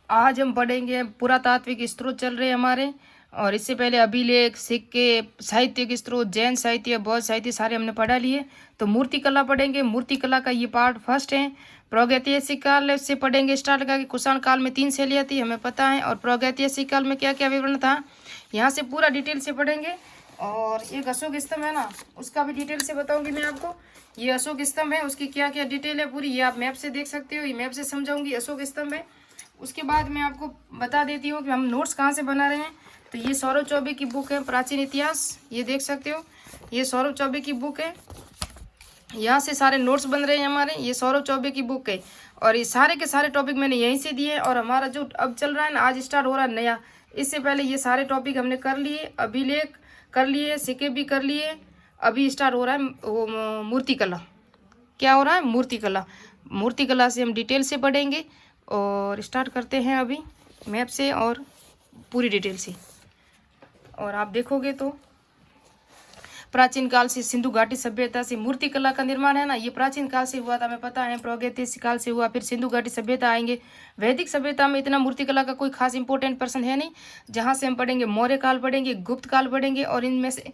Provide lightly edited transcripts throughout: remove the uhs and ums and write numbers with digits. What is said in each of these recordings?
आज हम पढ़ेंगे पुरातात्विक स्रोत चल रहे हैं हमारे, और इससे पहले अभिलेख, सिक्के, साहित्यिक स्रोत, जैन साहित्य, बौद्ध साहित्य सारे हमने पढ़ा लिए। तो मूर्ति कला पढ़ेंगे। मूर्ति कला का ये पार्ट फर्स्ट है। प्रागैतिहासिक काल से पढ़ेंगे स्टार्ट करके। कुषाण काल में 3 शैलियाँ थी, हमें पता है। और प्रागैतिहासिक काल में क्या क्या विवरण था, यहाँ से पूरा डिटेल से पढ़ेंगे। और एक अशोक स्तंभ है ना, उसका भी डिटेल से बताऊंगी मैं आपको। ये अशोक स्तंभ है, उसकी क्या क्या डिटेल है पूरी, ये आप मैप से देख सकते हो। ये मैप से समझाऊंगी अशोक स्तंभ है। उसके बाद मैं आपको बता देती हूँ कि हम नोट्स कहाँ से बना रहे हैं। तो ये सौरभ चौबे की बुक है प्राचीन इतिहास, ये देख सकते हो। ये सौरभ चौबे की बुक है, यहाँ से सारे नोट्स बन रहे हैं हमारे। ये सौरभ चौबे की बुक है, और ये सारे के सारे टॉपिक मैंने यहीं से दिए। और हमारा जो अब चल रहा है ना, आज स्टार्ट हो रहा है नया, इससे पहले ये सारे टॉपिक हमने कर लिए। अभिलेख कर लिए, सिक्के भी कर लिए। अभी स्टार्ट हो रहा है वो मूर्ति कला। क्या हो रहा है? मूर्ति कला। मूर्ति कला से हम डिटेल से पढ़ेंगे। और स्टार्ट करते हैं अभी मैप से और पूरी डिटेल से। और आप देखोगे तो प्राचीन काल से सिंधु घाटी सभ्यता से मूर्ति कला का निर्माण है ना, ये प्राचीन काल से हुआ था, हमें पता है। प्रागैतिहासिक काल से हुआ, फिर सिंधु घाटी सभ्यता आएंगे। वैदिक सभ्यता में इतना मूर्ति कला का कोई खास इंपॉर्टेंट पर्सन है नहीं। जहाँ से हम पढ़ेंगे मौर्य काल पढ़ेंगे, गुप्त काल पढ़ेंगे, और इनमें से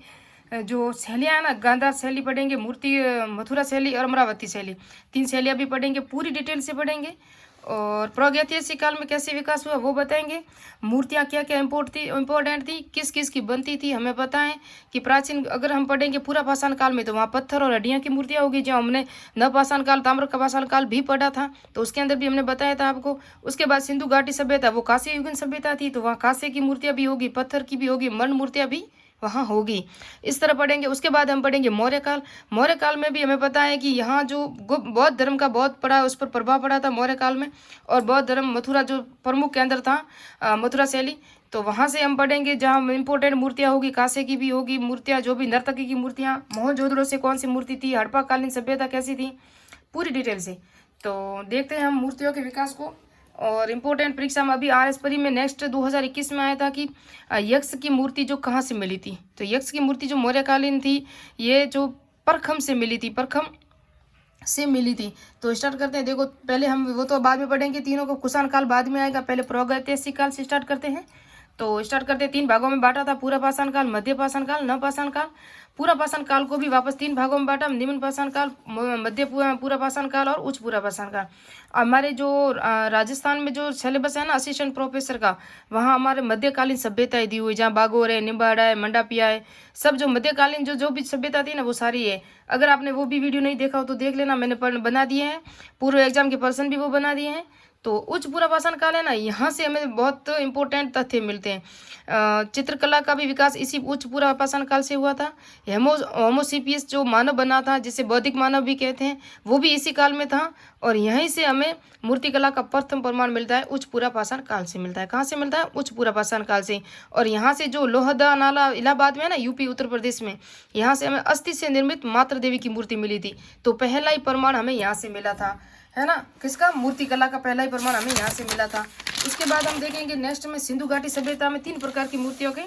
जो शैलियाँ है ना, गांधार शैली पढ़ेंगे, मूर्ति मथुरा शैली और अमरावती शैली, 3 शैलियाँ भी पढ़ेंगे, पूरी डिटेल से पढ़ेंगे। और प्रागैतिहासिक काल में कैसे विकास हुआ वो बताएंगे। मूर्तियाँ क्या क्या इम्पोर्टेंट थी, किस किस की बनती थी, हमें पता है कि प्राचीन अगर हम पढ़ेंगे पूरा पाषाण काल में तो वहाँ पत्थर और हड्डियाँ की मूर्तियाँ होगी। जो हमने नवपाषाण काल, ताम्र का पाषाण काल भी पढ़ा था, तो उसके अंदर भी हमने बताया था आपको। उसके बाद सिंधु घाटी सभ्यता, वो कांस्य युगीन सभ्यता थी, तो वहाँ कांस्य की मूर्तियाँ भी होगी, पत्थर की भी होगी, मरण मूर्तियाँ भी वहाँ होगी। इस तरह पढ़ेंगे। उसके बाद हम पढ़ेंगे मौर्य काल। मौर्य काल में भी हमें पता है कि यहाँ जो बौद्ध धर्म का बहुत पड़ा, उस पर प्रभाव पड़ा था मौर्य काल में। और बौद्ध धर्म मथुरा जो प्रमुख केंद्र था, मथुरा शैली, तो वहाँ से हम पढ़ेंगे जहाँ इंपॉर्टेंट मूर्तियाँ होगी, कांसे की भी होगी मूर्तियाँ, जो भी नर्तकी की मूर्तियाँ, मोहनजोदड़ो से कौन सी मूर्ति थी, हड़प्पा कालीन सभ्यता कैसी थी, पूरी डिटेल से। तो देखते हैं हम मूर्तियों के विकास को। और इम्पोर्टेंट परीक्षा में अभी RS परी में नेक्स्ट 2021 में आया था कि यक्ष की मूर्ति जो कहाँ से मिली थी। तो यक्ष की मूर्ति जो मौर्यकालीन थी, ये जो परखम से मिली थी, परखम से मिली थी। तो स्टार्ट करते हैं। देखो पहले हम वो तो बाद में पढ़ेंगे तीनों को, कुषाण काल बाद में आएगा, पहले प्रागैतिहासिक काल से स्टार्ट करते हैं। तो स्टार्ट करते हैं। 3 भागों में बांटा था, पूरा पाषाण काल, मध्य पाषाण काल, नवपाषाण काल। पूरा पाषाण काल को भी वापस 3 भागों में बांटा, निम्न पाषाण काल, मध्य पूरा पाषाण काल और उच्च पूरा पाषाण काल। हमारे जो राजस्थान में जो सिलेबस है ना असिस्टेंट प्रोफेसर का, वहाँ हमारे मध्यकालीन सभ्यताएं दी हुई, जहाँ बागोर है, निम्बाड़ा है, मंडापिया है, सब जो मध्यकालीन जो भी सभ्यता थी ना, वो सारी है। अगर आपने वो भी वीडियो नहीं देखा हो तो देख लेना, मैंने बना दिए हैं, पूर्व एग्जाम के पर्सन भी वो बना दिए हैं। तो उच्च पूरा पाषाण काल है ना, यहाँ से हमें बहुत इंपॉर्टेंट तथ्य मिलते हैं। चित्रकला का भी विकास इसी उच्च पूरा पाषाण काल से हुआ था। होमोसिपियस जो मानव बना था, जिसे बौद्धिक मानव भी कहते हैं, वो भी इसी काल में था। और यहीं से हमें मूर्तिकला का प्रथम प्रमाण मिलता है, उच्च पूरा पाषाण काल से मिलता है। कहाँ से मिलता है? उच्च पूरा पाषाण काल से। और यहाँ से जो लोहदा नाला इलाहाबाद में है ना, यूपी उत्तर प्रदेश में, यहाँ से हमें अस्थि से निर्मित मातृ देवी की मूर्ति मिली थी। तो पहला ही प्रमाण हमें यहाँ से मिला था, है ना, किसका? मूर्ति कला का पहला ही प्रमाण हमें यहाँ से मिला था। उसके बाद हम देखेंगे नेक्स्ट में सिंधु घाटी सभ्यता में 3 प्रकार की मूर्तियों के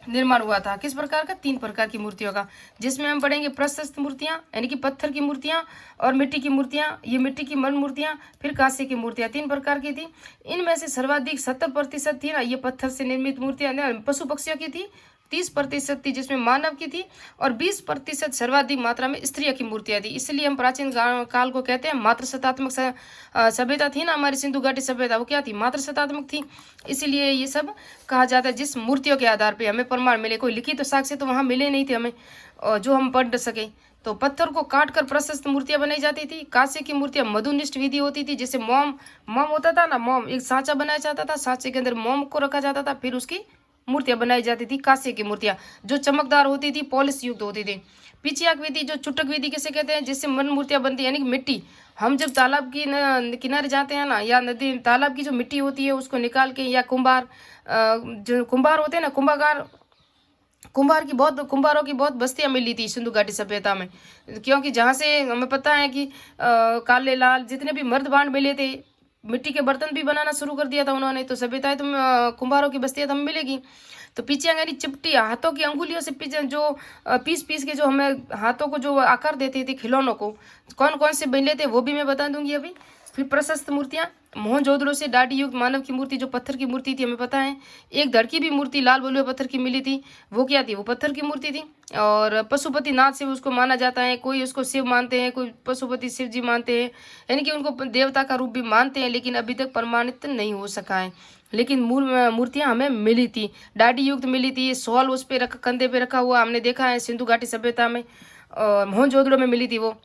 निर्माण हुआ था। किस प्रकार का? 3 प्रकार की मूर्तियों का, जिसमें हम पढ़ेंगे प्रशस्त मूर्तियां, यानी कि पत्थर की मूर्तियां, और मिट्टी की मूर्तियां, ये मिट्टी की मरण मूर्तियां, फिर कांस्य की मूर्तियां। 3 प्रकार की थी। इनमें से सर्वाधिक 70% थी ना, ये पत्थर से निर्मित मूर्तियां पशु पक्षियों की थी, 30% थी जिसमें मानव की थी, और 20% सर्वाधिक मात्रा में स्त्रियों की मूर्तियां थी। इसलिए हम प्राचीन काल को कहते हैं मातृसत्तात्मक सभ्यता थी ना हमारी सिंधु घाटी सभ्यता, वो क्या थी? मातृसत्तात्मक थी। इसलिए ये सब कहा जाता है। जिस मूर्तियों के आधार पर हमें प्रमाण मिले, कोई लिखित साक्ष्य तो वहाँ मिले नहीं थे हमें, जो हम पढ़ सके। तो पत्थर को काट कर प्रशस्त मूर्तियां बनाई जाती थी। कांस्य की मूर्तियां मधुनिष्ठ विधि होती थी, जैसे मोम होता था ना, मोम एक सांचा बनाया जाता था, सांचे के अंदर मोम को रखा जाता था, फिर उसकी मूर्तियां बनाई जाती थी। कांस्य की मूर्तियां जो चमकदार होती थी, पॉलिश युक्त होती थी। पिचियाक विधि, जो चुटक विधि किसे कहते हैं, जिससे मन मूर्तियां बनती है, यानी कि मिट्टी। हम जब तालाब की किनारे जाते हैं ना, या नदी तालाब की जो मिट्टी होती है उसको निकाल के, या कुम्हार जो कुम्हार होते हैं ना, कुम्हारों की बहुत बस्तियां मिली थी सिंधु घाटी सभ्यता में। क्योंकि जहाँ से हमें पता है कि काले लाल जितने भी मर्द बांड मिले थे, मिट्टी के बर्तन भी बनाना शुरू कर दिया था उन्होंने। तो सभ्यताएं तुम कुम्हारों की बस्तियां तो हमें मिलेगी। तो पिचियां यानी चिपटी, हाथों की अंगुलियों से जो पीस के जो हमें हाथों को जो आकार देते थे खिलौनों को, कौन कौन से बने थे वो भी मैं बता दूंगी अभी। फिर प्रशस्त मूर्तियां, मोहनजोदड़ो से डाडी युक्त मानव की मूर्ति जो पत्थर की मूर्ति थी हमें पता है। एक धड़ की भी मूर्ति लाल बलुए पत्थर की मिली थी, वो क्या थी, वो पत्थर की मूर्ति थी। और पशुपतिनाथ से उसको माना जाता है, कोई उसको शिव मानते हैं, कोई पशुपति शिव जी मानते हैं, यानी कि उनको देवता का रूप भी मानते हैं, लेकिन अभी तक प्रमाणित नहीं हो सका है। लेकिन मूल मूर्तियां हमें मिली थी, डाडी युक्त मिली थी, शॉल उस पे रख कंधे पे रखा हुआ हमने देखा है सिंधु घाटी सभ्यता में, और मोहनजोदड़ो में मिली थी वो।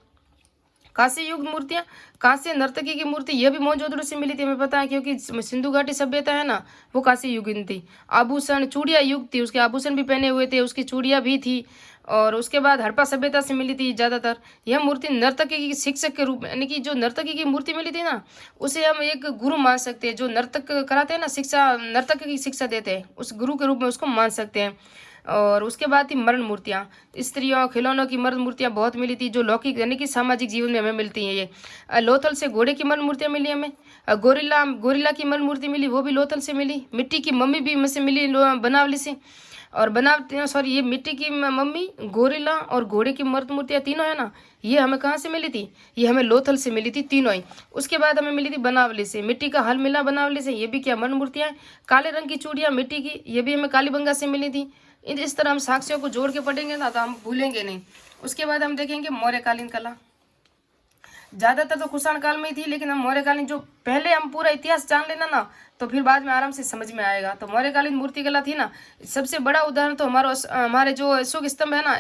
कांस्य युग मूर्तियां, कांस्य नर्तकी की मूर्ति यह भी मोहनजोदड़ो से मिली थी हमें पता है, क्योंकि सिंधु घाटी सभ्यता है ना, वो कांस्य युगीन थी। आभूषण चूड़िया युग थी, उसके आभूषण भी पहने हुए थे, उसकी चूड़िया भी थी। और उसके बाद हड़प्पा सभ्यता से मिली थी ज्यादातर। यह मूर्ति नर्तकी की शिक्षक के रूप में, यानी कि जो नर्तकी की मूर्ति मिली थी ना, उसे हम एक गुरु मान सकते हैं। जो नर्तक कराते हैं ना, शिक्षा नर्तक की शिक्षा देते हैं, उस गुरु के रूप में उसको मान सकते हैं। और उसके बाद थी मरण मूर्तियाँ, स्त्रियों खिलौनों की मरण मूर्तियाँ बहुत मिली थी, जो लौकिक यानी कि सामाजिक जीवन में हमें मिलती हैं। ये लोथल से घोड़े की मरण मूर्तियाँ मिली हमें। गोरिल्ला गोरिल्ला की मरण मूर्ति मिली, वो भी लोथल से मिली। मिट्टी की मम्मी भी हमें से मिली बनावली से। और बनावटी सॉरी, ये मिट्टी की मम्मी, गोरिल्ला और घोड़े की मर्द मूर्तियाँ तीनों है ना, ये हमें कहाँ से मिली थी, ये हमें लोथल से मिली थी तीनों ही। उसके बाद हमें मिली थी बनावली से, मिट्टी का हल मिला बनावली से, ये भी क्या मरण मूर्तियाँ हैं। काले रंग की चूड़ियाँ मिट्टी की, ये भी हमें कालीबंगा से मिली थी। इस तरह हम साक्ष्यों को जोड़ के पढ़ेंगे ना तो हम भूलेंगे नहीं। उसके बाद हम देखेंगे मौर्यकालीन कला। ज्यादातर तो कुषाण काल में ही थी, लेकिन हम मौर्यकालीन, जो पहले हम पूरा इतिहास जान लेना ना, तो फिर बाद में आराम से समझ में आएगा। तो मौर्यकालीन मूर्तिकला थी ना, सबसे बड़ा उदाहरण तो हमारे जो अशोक स्तंभ है ना,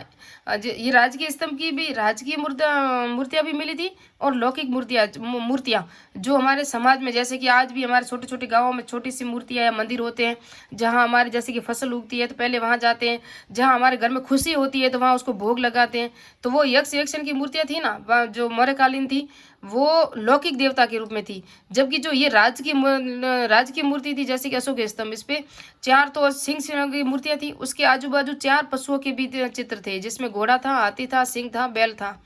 ये राजकीय स्तंभ की भी राजकीय मूर्तियां भी मिली थी, और लौकिक मूर्तियां जो हमारे समाज में, जैसे कि आज भी हमारे छोटे छोटे गांवों में छोटी सी मूर्तियां या मंदिर होते हैं, जहां हमारे जैसे कि फसल उगती है तो पहले वहां जाते हैं, जहां हमारे घर में खुशी होती है तो वहां उसको भोग लगाते हैं। तो वो यक्ष यक्षण की मूर्तियां थी ना, जो मौर्यकालीन थी, वो लौकिक देवता के रूप में थी। जबकि जो ये राजकीय मूर्ति थी, जैसे कि अशोक स्तंभ, इस पे 4 तो सिंह की मूर्तियां थी, उसके आजू बाजू 4 पशुओं के भी चित्र थे, जिसमें घोड़ा था, हाथी था, सिंह था, बैल था।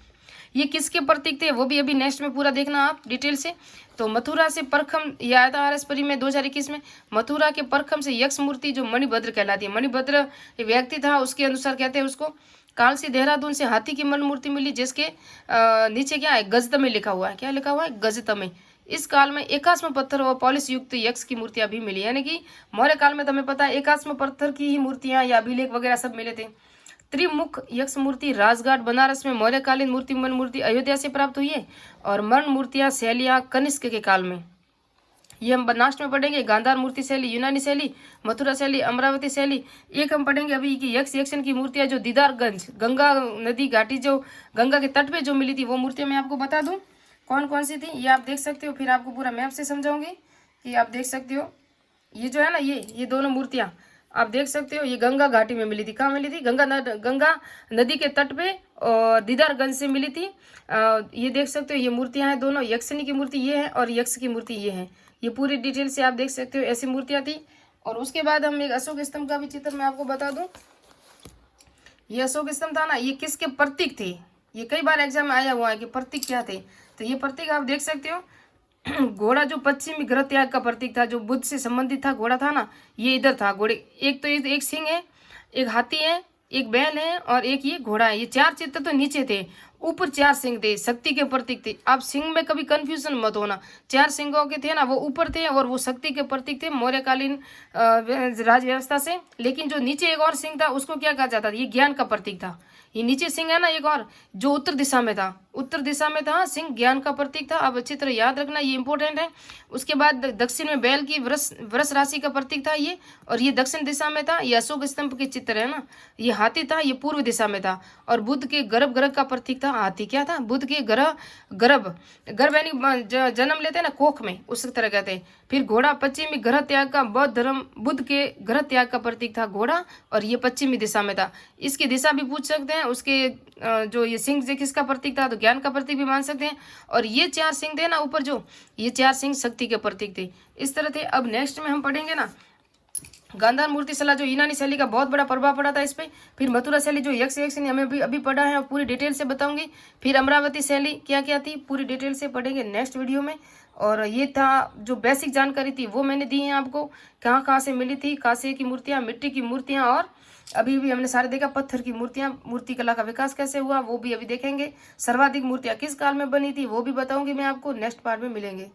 ये किसके प्रतीक थे वो भी अभी नेक्स्ट में पूरा देखना आप डिटेल से। तो मथुरा से परखम, ये आया था आरएसपरी में 2021 में। मथुरा के परखम से यक्ष मूर्ति जो मणिभद्र कहलाती है, मणिभद्र व्यक्ति था, उसके अनुसार कहते हैं उसको। काल से देहरादून से हाथी की मन मूर्ति मिली, जिसके नीचे क्या है, गजत में लिखा हुआ है, क्या लिखा हुआ है, गजत में। इस काल में एकाश्म पत्थर व पॉलिश युक्त यक्ष की मूर्तियां भी मिली, यानी कि मौर्य काल में तो हमें पता है एकाश्म पत्थर की ही मूर्तियां या अभिलेख वगैरह सब मिले थे। त्रिमुख यक्ष मूर्ति राजघाट बनारस में मौर्यकालीन मूर्ति मन मूर्ति अयोध्या से प्राप्त हुई है। और मरण मूर्तियां शैलियां कनिष्क के काल में, ये हम लास्ट में पढ़ेंगे। गांधार मूर्ति शैली, यूनानी शैली, मथुरा शैली, अमरावती शैली। एक हम पढ़ेंगे अभी कि यक्ष यक्षण की मूर्तियां जो दीदारगंज गंगा नदी घाटी, जो गंगा के तट पे जो मिली थी, वो मूर्तियां मैं आपको बता दूं कौन कौन सी थी, ये आप देख सकते हो। फिर आपको पूरा मैप से समझाऊंगी कि आप देख सकते हो। ये जो है ना, ये दोनों मूर्तियां आप देख सकते हो, ये गंगा घाटी में मिली थी। कहाँ मिली थी, गंगा नदी के तट पे, और दीदारगंज से मिली थी। ये देख सकते हो, ये मूर्तियां हैं दोनों। यक्षिणी की मूर्ति ये है और यक्ष की मूर्ति ये है। ये पूरी डिटेल से आप देख सकते हो, ऐसी मूर्तियां थी। और उसके बाद हम एक अशोक स्तंभ का भी चित्र मैं आपको बता दूं। ये अशोक स्तंभ था ना, ये किसके प्रतीक थे, ये कई बार एग्जाम में आया हुआ है कि प्रतीक क्या थे। तो ये प्रतीक आप देख सकते हो। घोड़ा जो पश्चिमी ग्रह त्याग का प्रतीक था, जो बुद्ध से संबंधित था, घोड़ा था ना, ये इधर था। घोड़े एक तो एक सिंह है, एक हाथी है, एक बैल है, और एक ये घोड़ा है। ये 4 चित्र तो नीचे थे, ऊपर 4 सिंह थे, शक्ति के प्रतीक थे। आप सिंह में कभी कंफ्यूजन मत होना, 4 सिंहों के थे ना, वो ऊपर थे और वो शक्ति के प्रतीक थे मौर्यकालीन राज व्यवस्था से। लेकिन जो नीचे एक और सिंह था, उसको क्या कहा जाता था, ये ज्ञान का प्रतीक था। ये नीचे सिंह है ना एक और, जो उत्तर दिशा में था, उत्तर दिशा में था सिंह, ज्ञान का प्रतीक था। अब अच्छी तरह याद रखना, ये इंपॉर्टेंट है। उसके बाद दक्षिण में बैल की वृष राशि का प्रतीक था ये, और ये दक्षिण दिशा में था। ये अशोक स्तंभ के चित्र है ना, ये हाथी था, ये पूर्व दिशा में था। और बुद्ध के गर्भ ग्रह का प्रतीक था हाथी। क्या था, बुद्ध के गर्भ यानी जन्म लेते हैं ना कोख में, उस तरह कहते हैं। फिर घोड़ा पश्चिमी ग्रह त्याग का, बौद्ध धर्म बुद्ध के ग्रह त्याग का प्रतीक था घोड़ा, और ये पश्चिमी दिशा में था। इसकी दिशा भी पूछ सकते हैं। उसके जो ये सिंह जो किसका प्रतीक था, तो ज्ञान का प्रतीक भी मान सकते हैं। और ये 4 सिंह थे ना ऊपर, जो ये 4 सिंह शक्ति के प्रतीक थे। इस तरह थे। अब नेक्स्ट में हम पढ़ेंगे ना गांधार मूर्ति शैली, जो यूनानी शैली का बहुत बड़ा प्रभाव पड़ा था इस पे। फिर मथुरा शैली जो यक्ष यक्षिणी हमें अभी पढ़ा है, पूरी डिटेल से बताऊंगी। फिर अमरावती शैली क्या क्या थी, पूरी डिटेल से पढ़ेंगे नेक्स्ट वीडियो में। और ये था जो बेसिक जानकारी थी वो मैंने दी है आपको, कहाँ कहाँ से मिली थी। कांसे की मूर्तियाँ, मिट्टी की मूर्तियाँ, और अभी भी हमने सारे देखा पत्थर की मूर्तियाँ। मूर्ति कला का विकास कैसे हुआ वो भी अभी देखेंगे। सर्वाधिक मूर्तियाँ किस काल में बनी थी वो भी बताऊंगी मैं आपको। नेक्स्ट पार्ट में मिलेंगे।